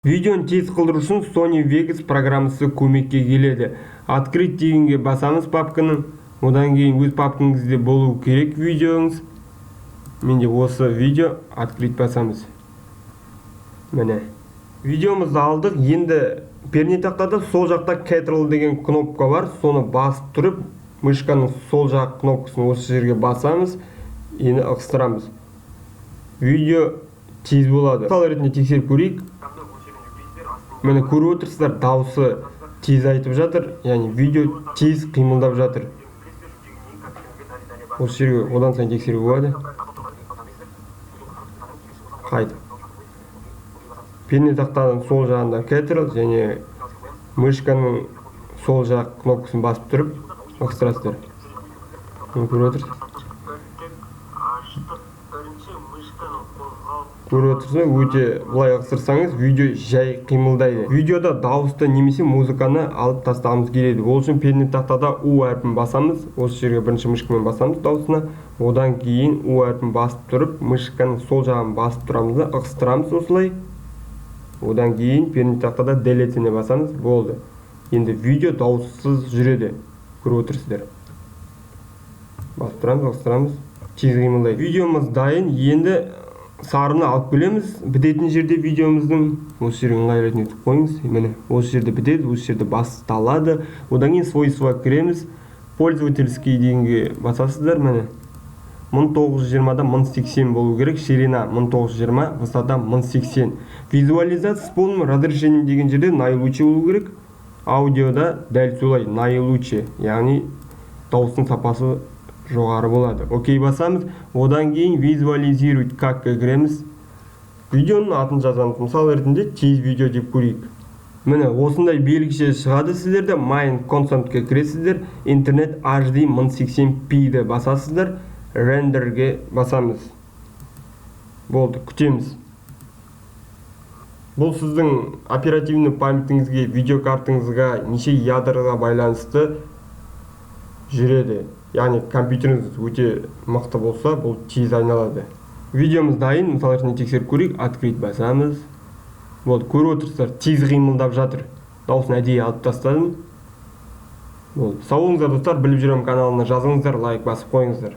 Видеоны тез қылдыру үшін Sony Vegas программасы көмекке келеді. Открыть дегенге басамыз папканы. Одан кейін өз папкаңызда болу керек видеоңыз. Менде осы видео открыть басамыз. Міне. Видеомызды алдық. Енді пернетақтада сол жақта Ctrl деген кнопка бар. Соны басып тұрып, мышканың сол жақ кнопкасын осы жерге басамыз. Енді ығыстырамыз. Видео тез болады. Мысал ретінде тексеріп көрейік. Мені көріп отырсыздар, дауысы тез айтып жатыр, яғни видео тез қимылдап жатыр. Осы жерге одан сайын тексеру болады. Қайда. Пернетақтаның сол жағында Ctrl және мышканың сол жақ кнопкасын басып тұрып, ығыстырасыздар. Көріп отырсыз. Көріп отырсыз, өте бұлай ығыстырсаңыз, видео жай қимылдайды. Видеода дауысты немесе музыканы алып тастағымыз келеді. Ол үшін пернетақтада U әрпін басамыз. Осы жерге бірінші мышкамен басамыз дауысына. Одан кейін U әрпін басып тұрып, мышканың сол жағын басып тұрамыз да, ығыстырамыз осылай. Одан кейін пернетақтада Delete-іне басамыз, болды. Енді видео дауыссыз жүреді. Көріп отырсыздар. Басып тұрамыз, ығыстырамыз, тез қимылдайды. Видеомыз дайын. Енді сарыны алып келеміз. Бітетін жерде видеомыздың осы жерге ыңғайлы етіп қойыңыз. Міне, осы жерде бітеді, осы жерде басталады. Одан кейін свойства кіреміз. Пользовательский дегенге басасыздар. Міне, 1920-да 1080 болу керек. Ширина 1920, высота 1080. Визуализация с полным разрешением деген жерде наилучший болу керек. Аудиода дәл солай наилучший, яғни дауыстың сапасы жоғары болады. Окей басамыз. Одан кейін визуализировать какқа кіреміз. Видеоның атын жазамыз. Мысал ретінде тез видео деп көрейік. Міне осындай белгіше шығады сіздерде. Main Consent'ке кіресіздер. Интернет HD 1080p-ді басасыздар. Render'ге басамыз. Болды, күтеміз. Бұл сіздің оперативный памятіңізге, видеокартыңызға, неше ядроға байланысты жүреді. Яғни компьютеріңіз өте мықты болса, бұл тез айналады. Видеомыз дайын, мысал ретінде тексеріп көрейік. Открыть басамыз. Болды, көріп отырсыздар, тез қимылдап жатыр. Дауысын әдейі алып тастадым. Болды. Сау болыңыздар достар, біліп жүрем каналына жазыңыздар, лайк басып қойыңыздар.